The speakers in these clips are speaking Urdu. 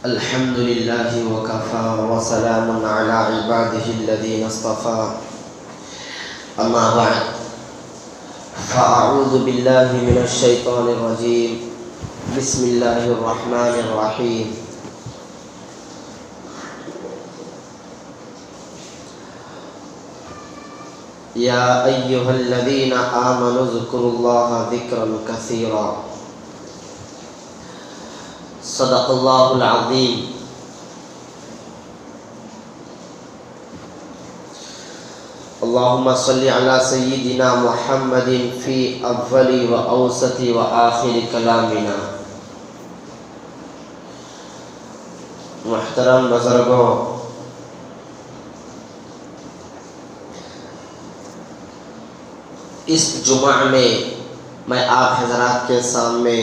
الحمد لله وكفى وسلام على عباده الذين اصطفى أما بعد فأعوذ بالله من الشيطان الرجيم بسم الله الرحمن الرحيم يا أيها الذين آمنوا اذكروا الله ذكرا كثيرا صدق الله العظيم اللهم صل على سيدنا محمد في أول وأوسط وآخر كلامنا. محترم بزرگوں، اس جمعہ میں آپ حضرات کے سامنے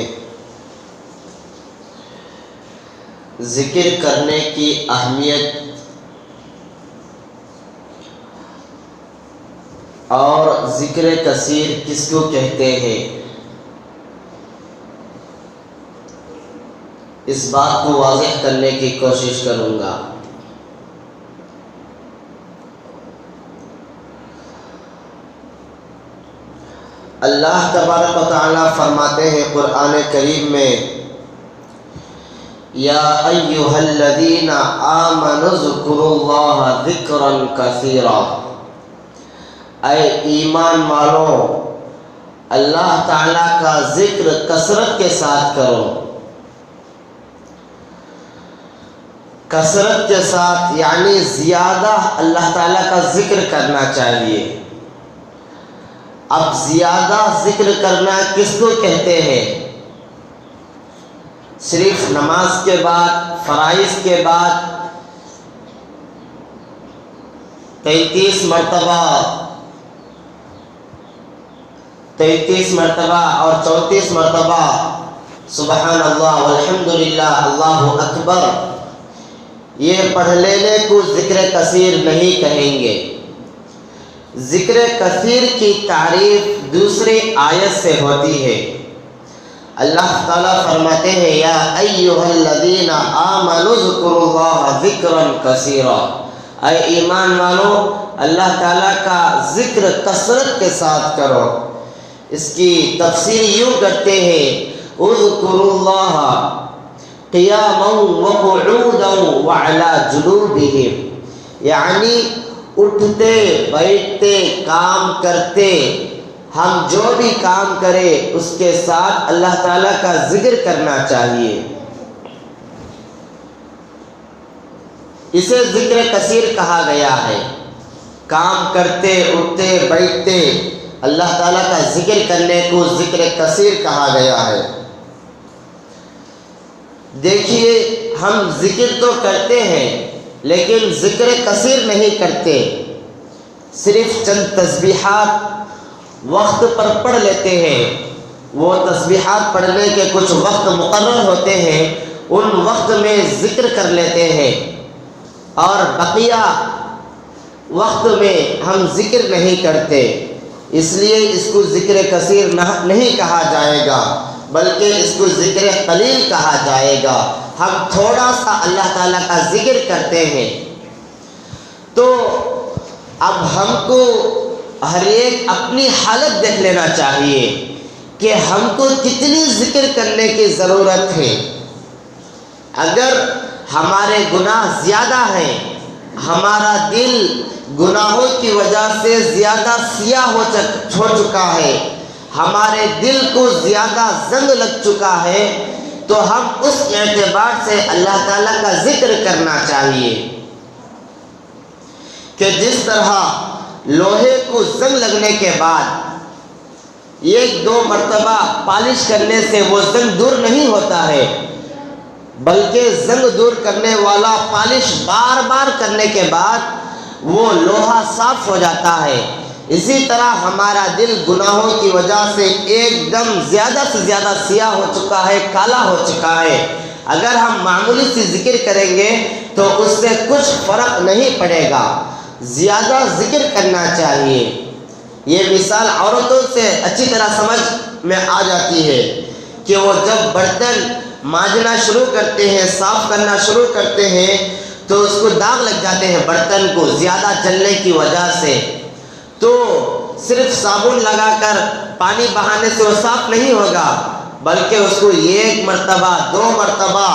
ذکر کرنے کی اہمیت اور ذکر کثیر کس کو کہتے ہیں اس بات کو واضح کرنے کی کوشش کروں گا. اللہ تبارک و تعالی فرماتے ہیں قرآن کریم میں، یا ایھا الذین آمنوا اذکروا اللہ ذکرا کثیرا، اے ایمان والو اللہ تعالیٰ کا ذکر کثرت کے ساتھ کرو. کثرت کے ساتھ یعنی زیادہ اللہ تعالیٰ کا ذکر کرنا چاہیے. اب زیادہ ذکر کرنا کس کو کہتے ہیں؟ صرف نماز کے بعد، فرائض کے بعد 33 مرتبہ اور 34 مرتبہ سبحان اللہ والحمدللہ اللہ اکبر یہ پڑھ لینے کو ذکر کثیر نہیں کہیں گے. ذکر کثیر کی تعریف دوسری آیت سے ہوتی ہے. اللہ تعالیٰ فرماتے ہیں، یا ایھا الذین آمنوا اذکروا اللہ ذکرا کثیرا، اے ایمان والو اللہ تعالیٰ کا ذکر کثرت کے ساتھ کرو. اس کی تفسیر یوں کرتے ہیں، اذکروا اللہ قیاما وقعودا وعلی جنوبہم، یعنی اٹھتے بیٹھتے کام کرتے ہم جو بھی کام کرے اس کے ساتھ اللہ تعالیٰ کا ذکر کرنا چاہیے. اسے ذکر کثیر کہا گیا ہے. کام کرتے اٹھتے بیٹھتے اللہ تعالیٰ کا ذکر کرنے کو ذکر کثیر کہا گیا ہے. دیکھیے ہم ذکر تو کرتے ہیں لیکن ذکر کثیر نہیں کرتے. صرف چند تسبیحات وقت پر پڑھ لیتے ہیں. وہ تسبیحات پڑھنے کے کچھ وقت مقرر ہوتے ہیں، ان وقت میں ذکر کر لیتے ہیں اور بقیہ وقت میں ہم ذکر نہیں کرتے. اس لیے اس کو ذکر کثیر نہیں کہا جائے گا بلکہ اس کو ذکر قلیل کہا جائے گا. ہم تھوڑا سا اللہ تعالیٰ کا ذکر کرتے ہیں. تو اب ہم کو ہر ایک اپنی حالت دیکھ لینا چاہیے کہ ہم کو کتنی ذکر کرنے کی ضرورت ہے. اگر ہمارے گناہ زیادہ ہیں، ہمارا دل گناہوں کی وجہ سے زیادہ سیاہ ہو چکا ہے، ہمارے دل کو زیادہ زنگ لگ چکا ہے، تو ہم اس اعتبار سے اللہ تعالیٰ کا ذکر کرنا چاہیے کہ جس طرح لوہے کو زنگ لگنے کے بعد 1-2 مرتبہ پالش کرنے سے وہ زنگ دور نہیں ہوتا ہے، بلکہ زنگ دور کرنے والا پالش بار بار کرنے کے بعد وہ لوہا صاف ہو جاتا ہے. اسی طرح ہمارا دل گناہوں کی وجہ سے ایک دم زیادہ سے زیادہ سیاہ ہو چکا ہے، کالا ہو چکا ہے. اگر ہم معمولی سی ذکر کریں گے تو اس سے کچھ فرق نہیں پڑے گا. زیادہ ذکر کرنا چاہیے. یہ مثال عورتوں سے اچھی طرح سمجھ میں آ جاتی ہے کہ وہ جب برتن مانجنا شروع کرتے ہیں، صاف کرنا شروع کرتے ہیں تو اس کو داغ لگ جاتے ہیں برتن کو زیادہ جلنے کی وجہ سے۔ تو صرف صابن لگا کر پانی بہانے سے وہ صاف نہیں ہوگا، بلکہ اس کو 1 مرتبہ 2 مرتبہ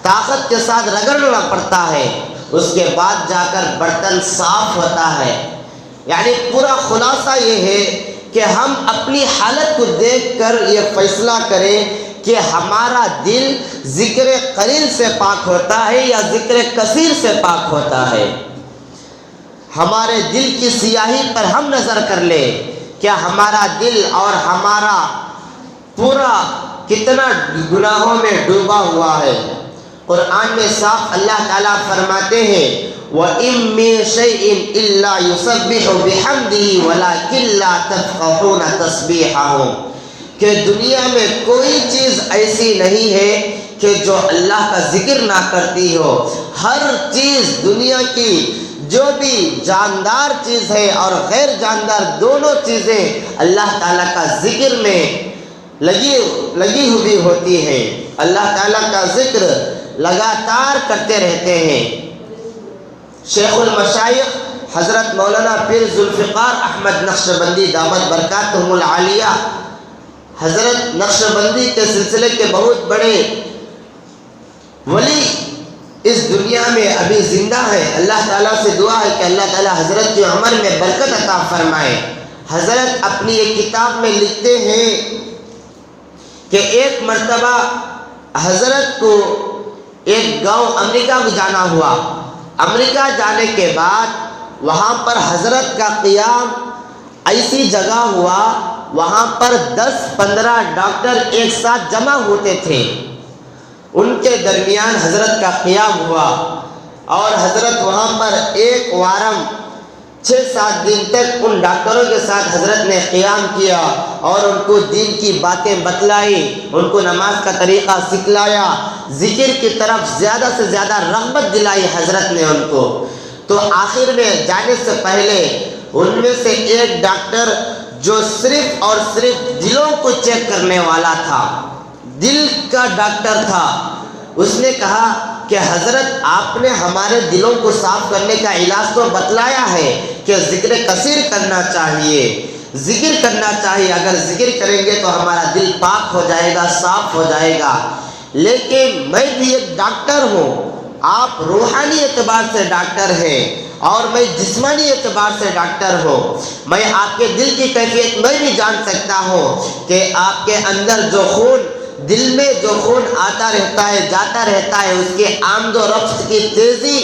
طاقت کے ساتھ رگڑنا پڑتا ہے، اس کے بعد جا کر برتن صاف ہوتا ہے۔ یعنی پورا خلاصہ یہ ہے کہ ہم اپنی حالت کو دیکھ کر یہ فیصلہ کریں کہ ہمارا دل ذکر قلیل سے پاک ہوتا ہے یا ذکر کثیر سے پاک ہوتا ہے۔ ہمارے دل کی سیاہی پر ہم نظر کر لیں، کیا ہمارا دل اور ہمارا پورا کتنا گناہوں میں ڈوبا ہوا ہے۔ قرآن میں صاف اللہ تعالیٰ فرماتے ہیں وَإِن مِّن شَيْءٍ إِلَّا يُسَبِّحُ بِحَمْدِهِ وَلَٰكِن لَّا تَفْقَهُونَ تَسْبِيحَهُمْ، کہ دنیا میں کوئی چیز ایسی نہیں ہے کہ جو اللہ کا ذکر نہ کرتی ہو۔ ہر چیز دنیا کی جو بھی جاندار چیز ہے اور غیر جاندار دونوں چیزیں اللہ تعالیٰ کا ذکر میں لگی ہوئی ہوتی ہیں، اللہ تعالیٰ کا ذکر لگاتار کرتے رہتے ہیں۔ شیخ المشائخ حضرت مولانا پیر ذوالفقار احمد نقشبندی دامت برکاتہم العالیہ، حضرت نقشبندی کے سلسلے کے بہت بڑے ولی اس دنیا میں ابھی زندہ ہے۔ اللہ تعالیٰ سے دعا ہے کہ اللہ تعالیٰ حضرت کی عمر میں برکت عطا فرمائے۔ حضرت اپنی ایک کتاب میں لکھتے ہیں کہ ایک مرتبہ حضرت کو ایک گاؤں امریکہ کو جانا ہوا۔ امریکہ جانے کے بعد وہاں پر حضرت کا قیام ایسی جگہ ہوا، وہاں پر 10-15 ڈاکٹر ایک ساتھ جمع ہوتے تھے، ان کے درمیان حضرت کا قیام ہوا اور حضرت وہاں پر ایک وارم 6-7 دن تک ان ڈاکٹروں کے ساتھ حضرت نے قیام کیا اور ان کو دین کی باتیں بتلائی، ان کو نماز کا طریقہ سکھلایا، ذکر کی طرف زیادہ سے زیادہ رغبت دلائی حضرت نے ان کو۔ تو آخر میں جانے سے پہلے ان میں سے ایک ڈاکٹر جو صرف اور صرف دلوں کو چیک کرنے والا تھا، دل کا ڈاکٹر تھا، اس نے کہا کہ حضرت آپ نے ہمارے دلوں کو صاف کرنے کا علاج تو بتلایا ہے کہ ذکر کثیر کرنا چاہیے، ذکر کرنا چاہیے، اگر ذکر کریں گے تو ہمارا دل پاک ہو جائے گا، صاف ہو جائے گا، لیکن میں بھی ایک ڈاکٹر ہوں، آپ روحانی اعتبار سے ڈاکٹر ہیں اور میں جسمانی اعتبار سے ڈاکٹر ہوں، میں آپ کے دل کی کیفیت میں بھی جان سکتا ہوں کہ آپ کے اندر جو خون، دل میں جو خون آتا رہتا ہے جاتا رہتا ہے، اس کے آمد و رفت کی تیزی،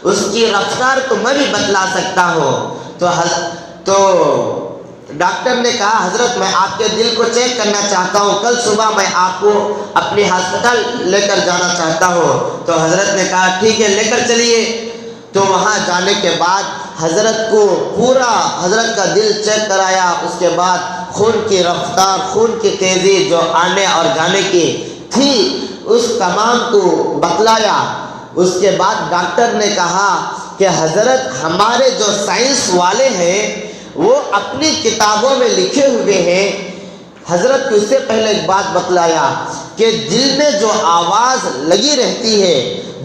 اس کی رفتار کو میں بھی بتلا سکتا ہوں۔ تو ڈاکٹر نے کہا حضرت میں آپ کے دل کو چیک کرنا چاہتا ہوں، کل صبح میں آپ کو اپنی ہسپتال لے کر جانا چاہتا ہوں۔ تو حضرت نے کہا ٹھیک ہے لے کر چلیے۔ تو وہاں جانے کے بعد حضرت کو پورا حضرت کا دل چیک کرایا، اس کے بعد خون کی رفتار، خون کی تیزی جو آنے اور جانے کی تھی اس تمام کو بتلایا۔ اس کے بعد ڈاکٹر نے کہا کہ حضرت ہمارے جو سائنس والے ہیں وہ اپنی کتابوں میں لکھے ہوئے ہیں، حضرت کو اس سے پہلے ایک بات بتلایا کہ دل میں جو آواز لگی رہتی ہے،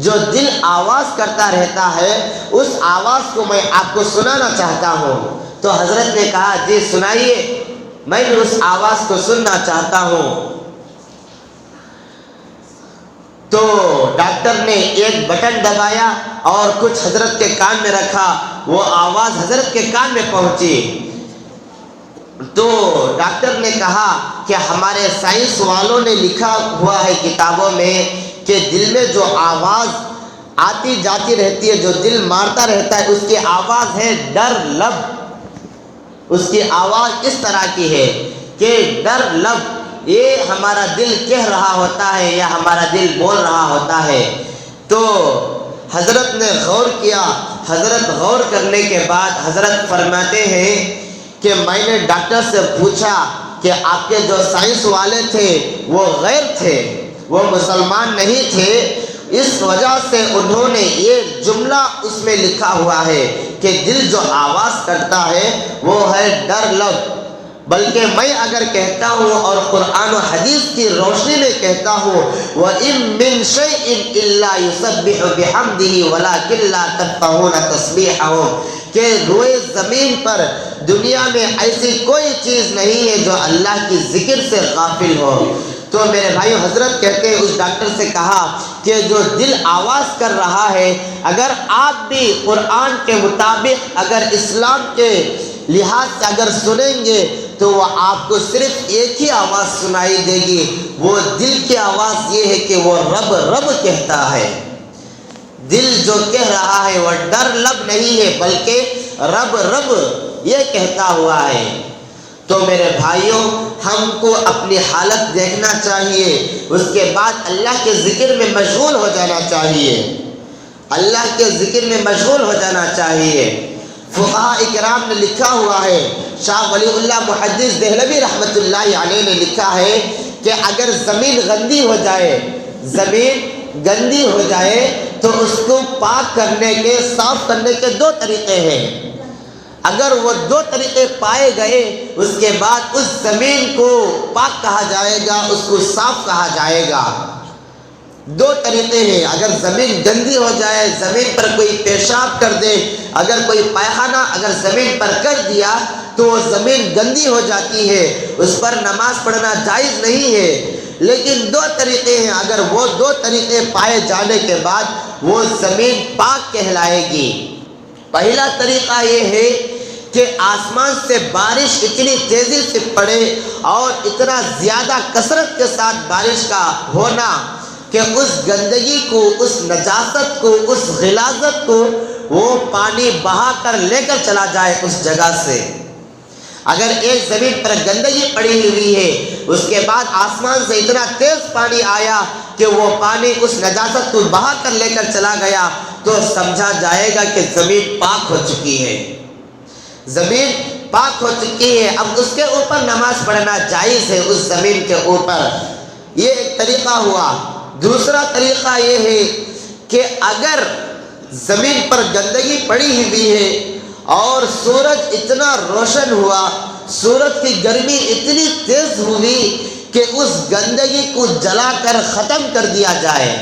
جو دل آواز کرتا رہتا ہے، اس آواز کو میں آپ کو سنانا چاہتا ہوں۔ تو حضرت نے کہا جی سنائیے، میں بھی اس آواز کو سننا چاہتا ہوں۔ تو ڈاکٹر نے ایک بٹن دبایا اور کچھ حضرت کے کان میں رکھا، وہ آواز حضرت کے کان میں پہنچی۔ تو ڈاکٹر نے کہا کہ ہمارے سائنس والوں نے لکھا ہوا ہے کتابوں میں کہ دل میں جو آواز آتی جاتی رہتی ہے، جو دل مارتا رہتا ہے، اس کی آواز ہے ڈر لب۔ اس کی آواز اس طرح کی ہے کہ ڈر لب، یہ ہمارا دل کہہ رہا ہوتا ہے یا ہمارا دل بول رہا ہوتا ہے۔ تو حضرت نے غور کیا، حضرت غور کرنے کے بعد حضرت فرماتے ہیں کہ میں نے ڈاکٹر سے پوچھا کہ آپ کے جو سائنس والے تھے وہ غیر تھے، وہ مسلمان نہیں تھے، اس وجہ سے انہوں نے یہ جملہ اس میں لکھا ہوا ہے کہ دل جو آواز کرتا ہے وہ ہے ڈر لب۔ بلکہ میں اگر کہتا ہوں اور قرآن و حدیث کی روشنی میں کہتا ہوں وَإِن مِّن شَيْءٍ إِلَّا يُسَبِّحُ بِحَمْدِهِ وَلَٰكِن لَّا تَفْقَهُونَ تَسْبِيحَهُم کہ روئے زمین پر دنیا میں ایسی کوئی چیز نہیں ہے جو اللہ کی ذکر سے غافل ہو۔ تو میرے بھائیو، حضرت کہتے ہیں اس ڈاکٹر سے کہا کہ جو دل آواز کر رہا ہے، اگر آپ بھی قرآن کے مطابق اگر اسلام کے لحاظ سے اگر سنیں گے تو وہ آپ کو صرف ایک ہی آواز سنائی دے گی، وہ دل کی آواز یہ ہے کہ وہ رب رب کہتا ہے۔ دل جو کہہ رہا ہے وہ ڈر لب نہیں ہے بلکہ رب رب یہ کہتا ہوا ہے۔ تو میرے بھائیوں، ہم کو اپنی حالت دیکھنا چاہیے، اس کے بعد اللہ کے ذکر میں مشغول ہو جانا چاہیے، اللہ کے ذکر میں مشغول ہو جانا چاہیے۔ فقہاء اکرام نے لکھا ہوا ہے، شاہ ولی اللہ محدث دہلوی رحمۃ اللہ علیہ نے لکھا ہے کہ اگر زمین گندی ہو جائے، زمین گندی ہو جائے تو اس کو پاک کرنے کے، صاف کرنے کے دو طریقے ہیں۔ اگر وہ دو طریقے پائے گئے، اس کے بعد اس زمین کو پاک کہا جائے گا، اس کو صاف کہا جائے گا۔ دو طریقے ہیں، اگر زمین گندی ہو جائے، زمین پر کوئی پیشاب کر دے، اگر کوئی پائخانہ اگر زمین پر کر دیا تو وہ زمین گندی ہو جاتی ہے، اس پر نماز پڑھنا جائز نہیں ہے۔ لیکن دو طریقے ہیں، اگر وہ دو طریقے پائے جانے کے بعد وہ زمین پاک کہلائے گی۔ پہلا طریقہ یہ ہے کہ آسمان سے بارش اتنی تیزی سے پڑے اور اتنا زیادہ کثرت کے ساتھ بارش کا ہونا کہ اس گندگی کو، اس نجاست کو، اس غلاظت کو وہ پانی بہا کر لے کر چلا جائے اس جگہ سے۔ اگر ایک زمین پر گندگی پڑی ہوئی ہے، اس کے بعد آسمان سے اتنا تیز پانی آیا کہ وہ پانی اس نجاست کو بہا کر لے کر چلا گیا تو سمجھا جائے گا کہ زمین پاک ہو چکی ہے، زمین پاک ہو چکی ہے، اب اس کے اوپر نماز پڑھنا جائز ہے، اس زمین کے اوپر۔ یہ ایک طریقہ ہوا۔ دوسرا طریقہ یہ ہے کہ اگر زمین پر گندگی پڑی ہوئی ہے اور سورج اتنا روشن ہوا، سورج کی گرمی اتنی تیز ہوئی کہ اس گندگی کو جلا کر ختم کر دیا جائے،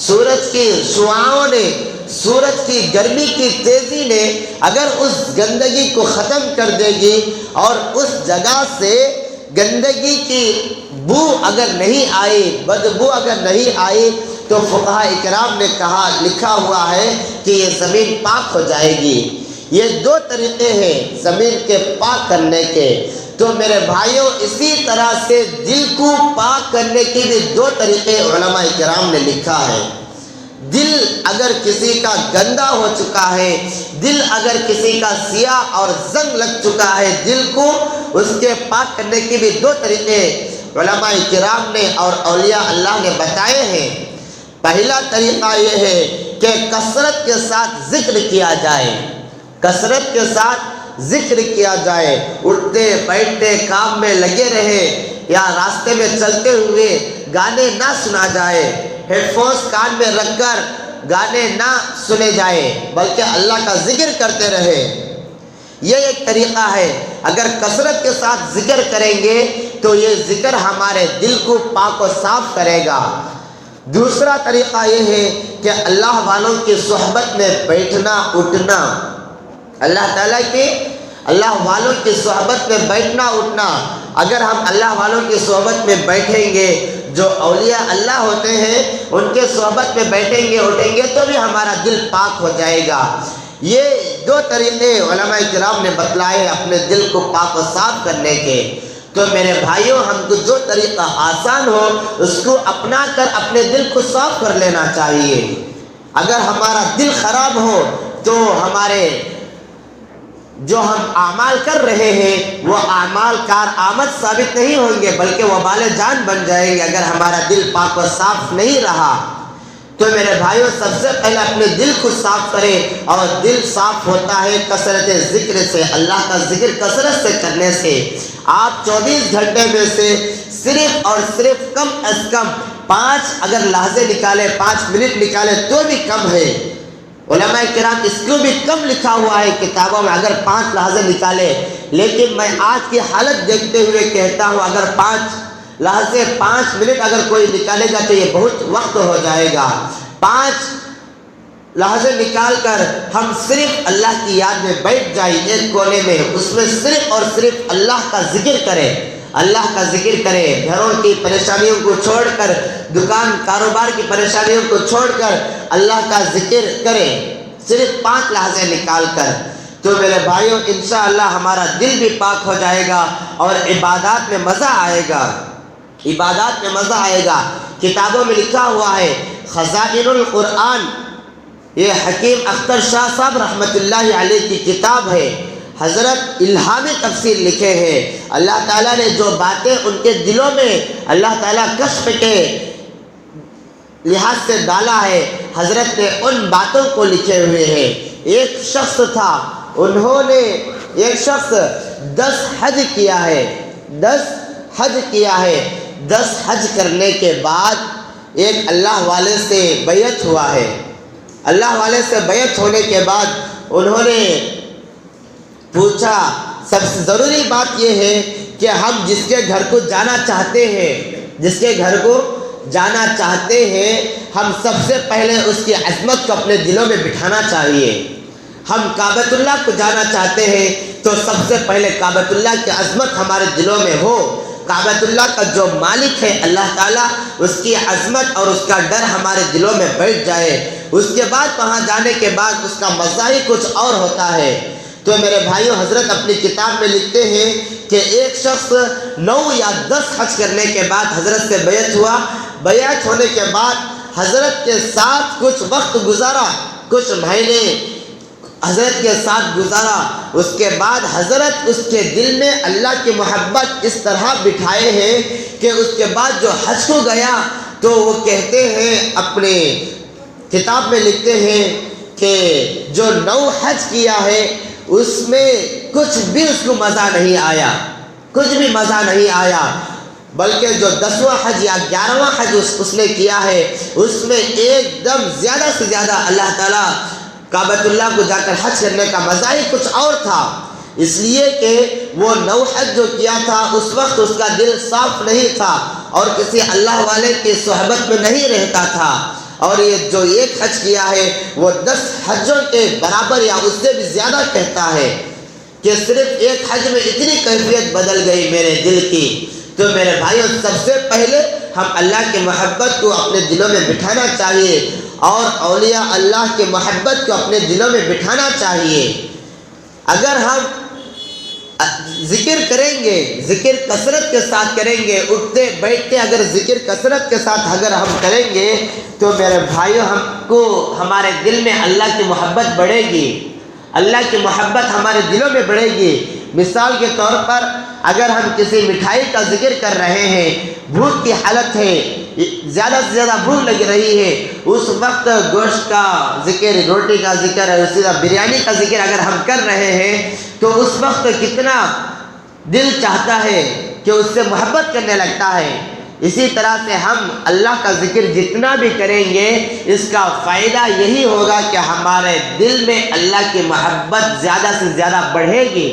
سورج کی شعاعوں نے، سورج کی گرمی کی تیزی نے اگر اس گندگی کو ختم کر دے گی اور اس جگہ سے گندگی کی بو اگر نہیں آئی، بدبو اگر نہیں آئی تو فقہاء اکرام نے کہا، لکھا ہوا ہے کہ یہ زمین پاک ہو جائے گی۔ یہ دو طریقے ہیں زمین کے پاک کرنے کے۔ تو میرے بھائیوں، اسی طرح سے دل کو پاک کرنے کے بھی دو طریقے علماء کرام نے لکھا ہے۔ دل اگر کسی کا گندا ہو چکا ہے، دل اگر کسی کا سیاہ اور زنگ لگ چکا ہے، دل کو اس کے پاک کرنے کے بھی دو طریقے علماء کرام نے اور اولیاء اللہ نے بتائے ہیں۔ پہلا طریقہ یہ ہے کہ کثرت کے ساتھ ذکر کیا جائے، کثرت کے ساتھ ذکر کیا جائے، اٹھتے بیٹھتے کام میں لگے رہے یا راستے میں چلتے ہوئے گانے نہ سنا جائے، ہیڈ فونس کان میں رکھ کر گانے نہ سنے جائے بلکہ اللہ کا ذکر کرتے رہے۔ یہ ایک طریقہ ہے، اگر کثرت کے ساتھ ذکر کریں گے تو یہ ذکر ہمارے دل کو پاک و صاف کرے گا۔ دوسرا طریقہ یہ ہے کہ اللہ والوں کی صحبت میں بیٹھنا اٹھنا، اللہ تعالیٰ کے اللہ والوں کی صحبت میں بیٹھنا اٹھنا۔ اگر ہم اللہ والوں کی صحبت میں بیٹھیں گے، جو اولیاء اللہ ہوتے ہیں ان کے صحبت میں بیٹھیں گے اٹھیں گے تو بھی ہمارا دل پاک ہو جائے گا۔ یہ دو طریقے علماء کرام نے بتلائے ہیں اپنے دل کو پاک و صاف کرنے کے۔ تو میرے بھائیوں، ہم کو جو طریقہ آسان ہو اس کو اپنا کر اپنے دل کو صاف کر لینا چاہیے۔ اگر ہمارا دل خراب ہو تو ہمارے جو ہم اعمال کر رہے ہیں وہ اعمال کارآمد ثابت نہیں ہوں گے بلکہ وبال جان بن جائیں گے اگر ہمارا دل پاک و صاف نہیں رہا۔ تو میرے بھائیوں، سب سے پہلے اپنے دل کو صاف کریں، اور دل صاف ہوتا ہے کثرت ذکر سے، اللہ کا ذکر کثرت سے کرنے سے۔ آپ 24 گھنٹے میں سے صرف اور صرف کم از کم 5 اگر لحظے نکالے، 5 منٹ نکالے تو بھی کم ہے، علماء کرام اس کو بھی کم لکھا ہوا ہے کتابوں میں اگر 5 لحظے نکالے، لیکن میں آج کی حالت دیکھتے ہوئے کہتا ہوں اگر 5 لحظے 5 منٹ اگر کوئی نکالے گا تو یہ بہت وقت ہو جائے گا۔ 5 لحظے نکال کر ہم صرف اللہ کی یاد میں بیٹھ جائیں ایک کونے میں، اس میں صرف اور صرف اللہ کا ذکر کریں، اللہ کا ذکر کرے، گھروں کی پریشانیوں کو چھوڑ کر، دکان کاروبار کی پریشانیوں کو چھوڑ کر اللہ کا ذکر کرے صرف 5 لحظے نکال کر، تو میرے بھائیوں انشاءاللہ ہمارا دل بھی پاک ہو جائے گا اور عبادات میں مزہ آئے گا، عبادات میں مزہ آئے گا۔ کتابوں میں لکھا ہوا ہے خزائن القرآن، یہ حکیم اختر شاہ صاحب رحمۃ اللہ علیہ کی کتاب ہے، حضرت الہامی تفسیر لکھے ہیں۔ اللہ تعالیٰ نے جو باتیں ان کے دلوں میں اللہ تعالیٰ کشف کے لحاظ سے ڈالا ہے، حضرت نے ان باتوں کو لکھے ہوئے ہیں۔ ایک شخص تھا، ایک شخص 10 حج کیا ہے، 10 حج کیا ہے، 10 حج کرنے کے بعد ایک اللہ والے سے بیعت ہوا ہے۔ اللہ والے سے بیعت ہونے کے بعد انہوں نے پوچھا، سب سے ضروری بات یہ ہے کہ ہم جس کے گھر کو جانا چاہتے ہیں، جس کے گھر کو جانا چاہتے ہیں، ہم سب سے پہلے اس کی عظمت کو اپنے دلوں میں بٹھانا چاہیے۔ ہم کعبۃ اللہ کو جانا چاہتے ہیں تو سب سے پہلے کعبۃ اللہ کی عظمت ہمارے دلوں میں ہو، کعبۃ اللہ کا جو مالک ہے اللہ تعالیٰ، اس کی عظمت اور اس کا ڈر ہمارے دلوں میں بیٹھ جائے، اس کے بعد وہاں جانے کے بعد اس کا مزہ ہی کچھ اور ہوتا ہے۔ تو میرے بھائیوں حضرت اپنی کتاب میں لکھتے ہیں کہ ایک شخص 9 یا 10 حج کرنے کے بعد حضرت سے بیعت ہوا، بیعت ہونے کے بعد حضرت کے ساتھ کچھ وقت گزارا، کچھ مہینے حضرت کے ساتھ گزارا، اس کے بعد حضرت اس کے دل میں اللہ کی محبت اس طرح بٹھائے ہیں کہ اس کے بعد جو حج کو گیا تو وہ کہتے ہیں، اپنے کتاب میں لکھتے ہیں کہ جو 9 حج کیا ہے اس میں کچھ بھی اس کو مزہ نہیں آیا، کچھ بھی مزہ نہیں آیا، بلکہ جو 10واں حج یا 11واں حج اس نے کیا ہے اس میں ایک دم زیادہ سے زیادہ اللہ تعالیٰ کعبۃ اللہ کو جا کر حج کرنے کا مزہ ہی کچھ اور تھا، اس لیے کہ وہ 9 حج جو کیا تھا اس وقت اس کا دل صاف نہیں تھا اور کسی اللہ والے کی صحبت میں نہیں رہتا تھا، اور یہ جو 1 حج کیا ہے وہ 10 حجوں کے برابر یا اس سے بھی زیادہ کہتا ہے کہ صرف 1 حج میں اتنی کیفیت بدل گئی میرے دل کی۔ تو میرے بھائیوں سب سے پہلے ہم اللہ کی محبت کو اپنے دلوں میں بٹھانا چاہیے اور اولیاء اللہ کی محبت کو اپنے دلوں میں بٹھانا چاہیے۔ اگر ہم ذکر کریں گے، ذکر کثرت کے ساتھ کریں گے، اٹھتے بیٹھتے اگر ذکر کثرت کے ساتھ اگر ہم کریں گے تو میرے بھائیوں ہم کو ہمارے دل میں اللہ کی محبت بڑھے گی، اللہ کی محبت ہمارے دلوں میں بڑھے گی۔ مثال کے طور پر اگر ہم کسی مٹھائی کا ذکر کر رہے ہیں، بھوک کی حالت ہے، زیادہ سے زیادہ بھوک لگ رہی ہے، اس وقت گوشت کا ذکر، روٹی کا ذکر، اسی طرح بریانی کا ذکر اگر ہم کر رہے ہیں تو اس وقت کتنا دل چاہتا ہے کہ اس سے محبت کرنے لگتا ہے۔ اسی طرح سے ہم اللہ کا ذکر جتنا بھی کریں گے اس کا فائدہ یہی ہوگا کہ ہمارے دل میں اللہ کی محبت زیادہ سے زیادہ بڑھے گی،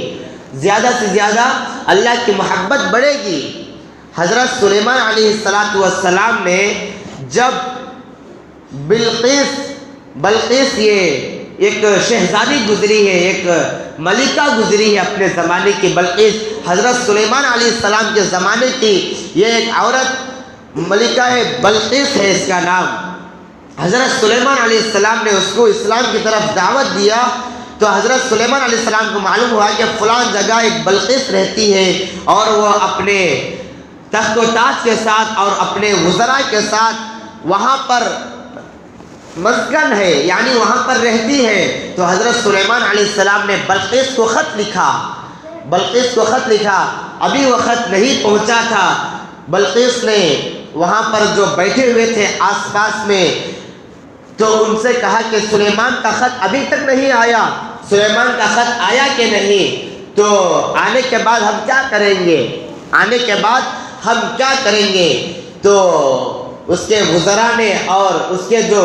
زیادہ سے زیادہ اللہ کی محبت بڑھے گی۔ حضرت سلیمان علیہ السلام نے جب بلقیس یہ ایک شہزادی گزری ہے، ایک ملکہ گزری ہے اپنے زمانے کی، بلقیس حضرت سلیمان علیہ السلام کے زمانے کی یہ ایک عورت ملکہ ہے، بلقیس ہے اس کا نام۔ حضرت سلیمان علیہ السلام نے اس کو اسلام کی طرف دعوت دیا تو حضرت سلیمان علیہ السلام کو معلوم ہوا کہ فلان جگہ ایک بلقیس رہتی ہے اور وہ اپنے تخت و تاج کے ساتھ اور اپنے وزراء کے ساتھ وہاں پر مسکن ہے، یعنی وہاں پر رہتی ہے۔ تو حضرت سلیمان علیہ السلام نے بلقیس کو خط لکھا، ابھی وہ خط نہیں پہنچا تھا، بلقیس نے وہاں پر جو بیٹھے ہوئے تھے آس پاس میں تو ان سے کہا کہ سلیمان کا خط ابھی تک نہیں آیا، سلیمان کا خط آیا کہ نہیں؟ تو آنے کے بعد ہم کیا کریں گے؟ تو اس کے وزراء نے اور اس کے جو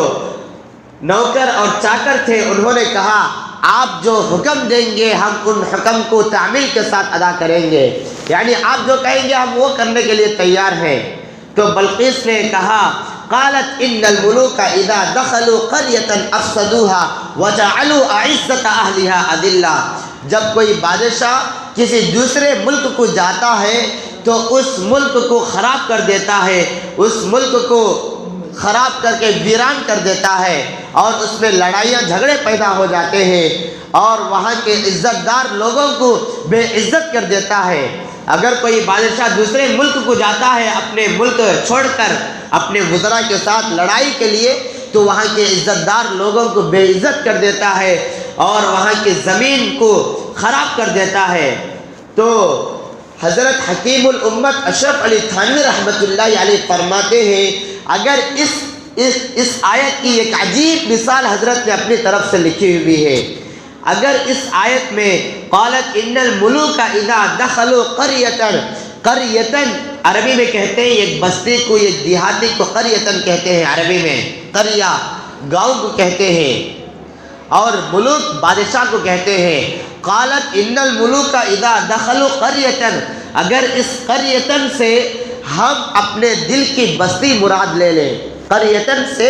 نوکر اور چاکر تھے، انہوں نے کہا آپ جو حکم دیں گے ہم ان حکم کو تعمیل کے ساتھ ادا کریں گے، یعنی آپ جو کہیں گے ہم وہ کرنے کے لیے تیار ہیں۔ تو بلقیس نے کہا قالت ان الملوک اذا دخلوا قریۃ افسدوها وجعلوا اعزۃ اہلها اذلہ، جب کوئی بادشاہ کسی دوسرے ملک کو جاتا ہے تو اس ملک کو خراب کر دیتا ہے، اس ملک کو خراب کر کے ویران کر دیتا ہے، اور اس میں لڑائیاں جھگڑے پیدا ہو جاتے ہیں، اور وہاں کے عزت دار لوگوں کو بے عزت کر دیتا ہے۔ اگر کوئی بادشاہ دوسرے ملک کو جاتا ہے اپنے ملک چھوڑ کر اپنے وزراء کے ساتھ لڑائی کے لیے، تو وہاں کے عزت دار لوگوں کو بے عزت کر دیتا ہے اور وہاں کی زمین کو خراب کر دیتا ہے۔ تو حضرت حکیم الامت اشرف علی تھانوی رحمۃ اللہ علیہ فرماتے ہیں اگر اس آیت کی ایک عجیب مثال حضرت نے اپنی طرف سے لکھی ہوئی ہے، اگر اس آیت میں قالت ان الملوک اذا دخلوا قریۃ عربی میں کہتے ہیں ایک بستی کو، ایک دیہاتی کو قریۃ کہتے ہیں، عربی میں قریہ گاؤں کو کہتے ہیں، اور ملوک بادشاہ کو کہتے ہیں۔ قالت ان الملوک اذا دخلوا قریۃ، اگر اس قریۃ سے ہم اپنے دل کی بستی مراد لے لیں، قریۃ سے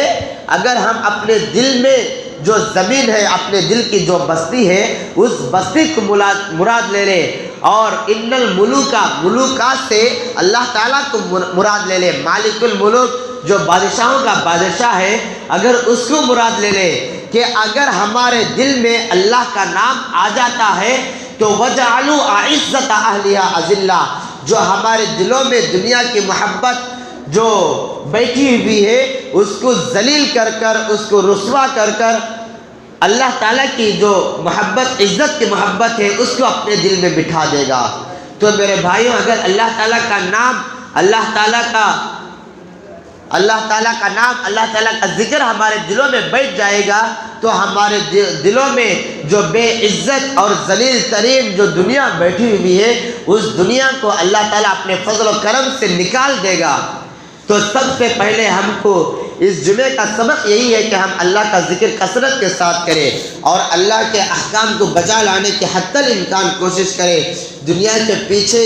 اگر ہم اپنے دل میں جو زمین ہے، اپنے دل کی جو بستی ہے، اس بستی کو مراد لے لیں، اور ان الملوک ملوکات سے اللہ تعالیٰ کو مراد لے لیں، مالک الملوک جو بادشاہوں کا بادشاہ ہے، اگر اس کو مراد لے لیں کہ اگر ہمارے دل میں اللہ کا نام آ جاتا ہے تو وجعلوا اعزۃ اہلها اذلہ، جو ہمارے دلوں میں دنیا کی محبت جو بیٹھی ہوئی ہے اس کو ذلیل کر کر، اس کو رسوا کر کر اللہ تعالیٰ کی جو محبت، عزت کی محبت ہے، اس کو اپنے دل میں بٹھا دے گا۔ تو میرے بھائیوں، اگر اللہ تعالیٰ کا نام، اللہ تعالیٰ کا ذکر ہمارے دلوں میں بیٹھ جائے گا تو ہمارے دلوں میں جو بے عزت اور ذلیل ترین جو دنیا بیٹھی ہوئی ہے، اس دنیا کو اللہ تعالیٰ اپنے فضل و کرم سے نکال دے گا۔ تو سب سے پہلے ہم کو اس جمعے کا سبق یہی ہے کہ ہم اللہ کا ذکر کثرت کے ساتھ کریں اور اللہ کے احکام کو بجا لانے کی حتی الامکان کوشش کریں۔ دنیا کے پیچھے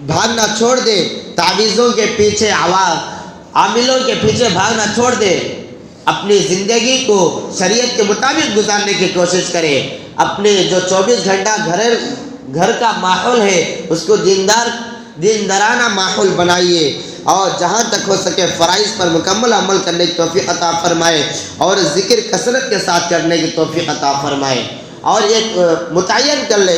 بھاگنا چھوڑ دے، تعویذوں کے پیچھے، عاملوں کے پیچھے بھاگنا چھوڑ دے، اپنی زندگی کو شریعت کے مطابق گزارنے کی کوشش کرے، اپنے جو 24 گھنٹہ گھر کا ماحول ہے اس کو دیندارانہ ماحول بنائیے، اور جہاں تک ہو سکے فرائض پر مکمل عمل کرنے کی توفیق عطا فرمائے اور ذکر کثرت کے ساتھ کرنے کی توفیق عطا فرمائے۔ اور ایک متعین کر لے،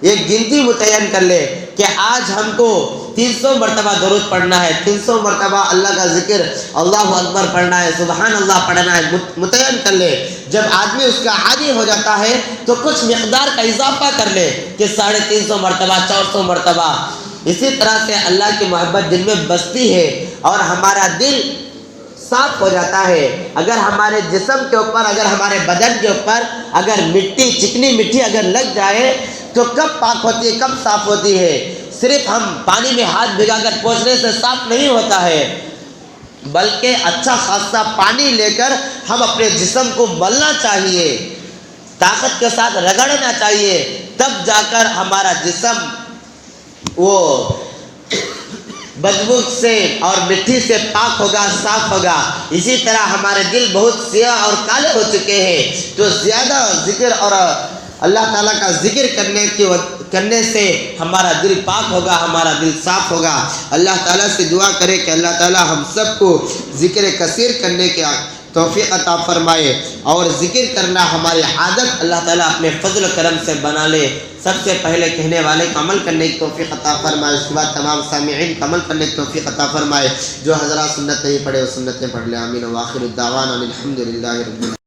ایک گنتی متعین کر لے کہ آج ہم کو 300 مرتبہ درود پڑھنا ہے، 300 مرتبہ اللہ کا ذکر اللہ اکبر پڑھنا ہے، سبحان اللہ پڑھنا ہے، متعین کر لے۔ جب آدمی اس کا عادی ہو جاتا ہے تو کچھ مقدار کا اضافہ کر لے کہ 350 مرتبہ، 400 مرتبہ۔ اسی طرح سے اللہ کی محبت دل میں بستی ہے اور ہمارا دل صاف ہو جاتا ہے۔ اگر ہمارے جسم کے اوپر، اگر ہمارے بدن کے اوپر اگر مٹی، چکنی مٹی اگر لگ جائے تو کب پاک ہوتی ہے، کب صاف ہوتی ہے؟ صرف ہم پانی میں ہاتھ بھگا کر پوچھنے سے صاف نہیں ہوتا ہے، بلکہ اچھا خاصا پانی لے کر ہم اپنے جسم کو ملنا چاہیے، طاقت کے ساتھ رگڑنا چاہیے، تب جا کر ہمارا جسم وہ بدبو سے اور مٹی سے پاک ہوگا، صاف ہوگا۔ اسی طرح ہمارے دل بہت سیاہ اور کالے ہو چکے ہیں، تو زیادہ ذکر اور اللہ تعالیٰ کا ذکر کرنے سے ہمارا دل پاک ہوگا، ہمارا دل صاف ہوگا۔ اللہ تعالیٰ سے دعا کرے کہ اللہ تعالیٰ ہم سب کو ذکر کثیر کرنے کے توفیق عطا فرمائے اور ذکر کرنا ہماری عادت اللہ تعالیٰ اپنے فضل و کرم سے بنا لے۔ سب سے پہلے کہنے والے کو عمل کرنے کی توفیق عطا فرمائے، اس کے بعد تمام سامعین کو عمل کرنے کی توفیق عطا فرمائے۔ جو حضرات سنت نہیں پڑھے وہ سنتیں پڑھ لیں۔ آمین۔ وآخر الدعوانا الحمد للہ رب العالمین۔